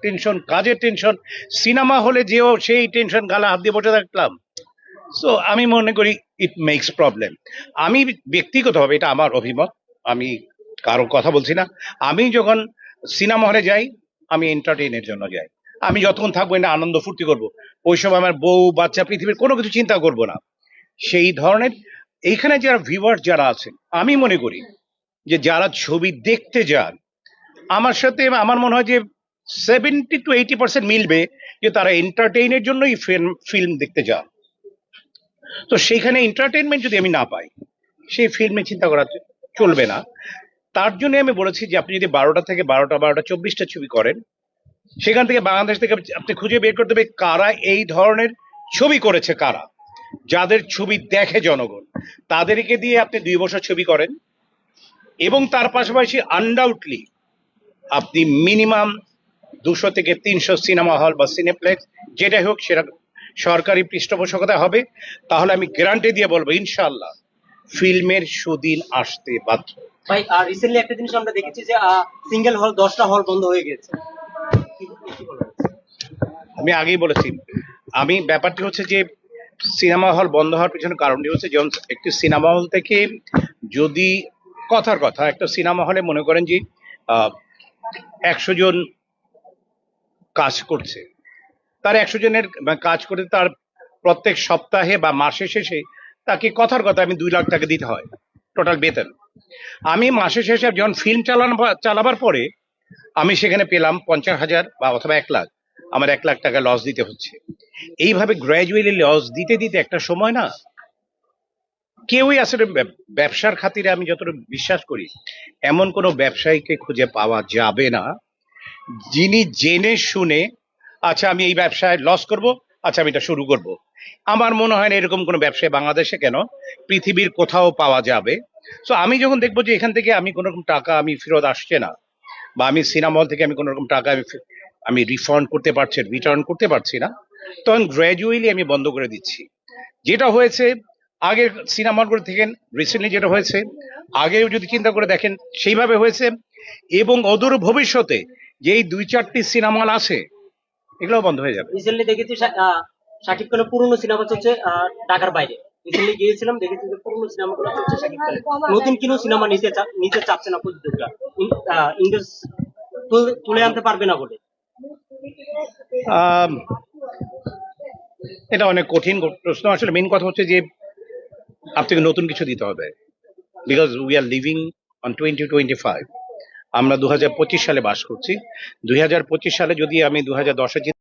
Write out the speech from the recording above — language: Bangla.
টেনশন, কাজের টেনশন, সিনেমা হলে যেও সেই টেনশন গালে হাত দিয়ে বসে থাকলাম। সো আমি মনে করি ইট মেক্স প্রবলেম। আমি ব্যক্তিগতভাবে, এটা আমার অভিমত, আমি কারো কথা বলছি না। আমি যখন সিনেমা হলে যাই, আমি এন্টারটেইনের জন্য যাই। আমি যতক্ষণ থাকবো এটা আনন্দ ফুর্তি করব, ওই সময় আমার বউ বাচ্চা পৃথিবীর কোনো কিছু চিন্তা করব না। সেই ধরনের এইখানে যারা ভিউয়ার যারা আছেন, আমি মনে করি যে যারা ছবি দেখতে যান, আমার সাথে আমার মনে হয় যে 70 to 80% মিলবে যে তারা এন্টারটেইনের জন্যই ফিল্ম দেখতে যান। তো সেইখানে এন্টারটেইনমেন্ট যদি আমি না পাই, সেই ফিল্মে চিন্তা করা চলবে না। তার জন্য আমি বলেছি যে আপনি যদি 12টা থেকে 12টা 24টা ছবি করেন, সেখান থেকে বাংলাদেশ থেকে আপনি খুঁজে বের করতে হবে কারা এই ধরনের ছবি করেছে, কারা যাদের ছবি দেখে জনগণ, তাদেরকে দিয়ে আপনি 2 বছর ছবি করেন। এবং তার পাশাপাশি আনডাউটলি আপনি মিনিমাম 200 থেকে 300 সিনেমা হল বা সিনেপ্লেক্স যেটাই হোক সেটা সরকারি পৃষ্ঠপোষকতা হবে। তাহলে আমি গ্যারান্টি দিয়ে বলবো ইনশাআল্লাহ ফিল্মের সুদিন আসতে বাধ্য। ভাই রিসেন্টলি একটা জিনিস আমরা দেখেছি যে সিঙ্গেল হল 10টা হল বন্ধ হয়ে গেছে। আমি আগেই বলেছি, আমি ব্যাপারটি হচ্ছে যে সিনেমা হল বন্ধ হওয়ার পিছনে কারণটি হচ্ছে যেমন একটি সিনেমা হল থেকে যদি কথার কথা একটা সিনেমা হলে মনে করেন যে 100 জন কাজ করছে, তার 100 জনের কাজ করে তার প্রত্যেক সপ্তাহে বা মাসের শেষে তাকে কথার কথা আমি 2 লাখ টাকা দিতে হয় টোটাল বেতন। আমি মাসের শেষে যখন ফিল্ম চালাবার পরে আমি সেখানে পেলাম 50,000 বা অথবা 1 লাখ, আমার 1 লাখ টাকা লস দিতে হচ্ছে। এইভাবে গ্র্যাজুয়ালি লস দিতে দিতে একটা সময় না, কেউই আসলে ব্যবসার খাতিরে আমি যতটা বিশ্বাস করি এমন কোনো ব্যবসায়ীকে খুঁজে পাওয়া যাবে না যিনি জেনে শুনে আচ্ছা আমি এই ব্যবসায় লস করব, আচ্ছা আমি এটা শুরু করব। আমার মনে হয় না এরকম কোনো ব্যবসায় বাংলাদেশে কেন পৃথিবীর কোথাও পাওয়া যাবে। সো আমি যখন দেখবো যে এখান থেকে আমি কোনো রকম টাকা আমি ফেরত আসছে না, বা আমি সিনেমা হল থেকে আমি কোনো রকম টাকা আমি রিফান্ড করতে পারছি, রিটার্ন করতে পারছি না, তখন গ্র্যাজুয়ালি আমি বন্ধ করে দিচ্ছি। যেটা হয়েছে আগে সিনেমা হলগুলো থেকে রিসেন্টলি যেটা হয়েছে, আগেও যদি চিন্তা করে দেখেন সেইভাবে হয়েছে। এবং অদূর ভবিষ্যতে যেই 2-4টি সিনেমা হল আছে এগুলোও বন্ধ হয়ে যাবে। রিসেন্টলি দেখেছি শাকিব খানের পুরনো সিনেমা চলছে ঢাকার বাইরে। রিসেন্টলি গিয়েছিলাম, দেখেছি যে পুরনো সিনেমাগুলো চলছে শাকিব খানের। নতুন কোনো সিনেমা নিতে চাচ্ছে না প্রযোজকরা, ইন্ডাস্ট্রি তুলে আনতে পারবে না বলে। আম, এটা অনেক কঠিন প্রশ্ন। আসলে মেইন কথা হচ্ছে যে আপনাকে নতুন কিছু দিতে হবে, because we are living on 2025। আমরা 2025 সালে বাস করছি। 2025 সালে যদি আমি 2010-এ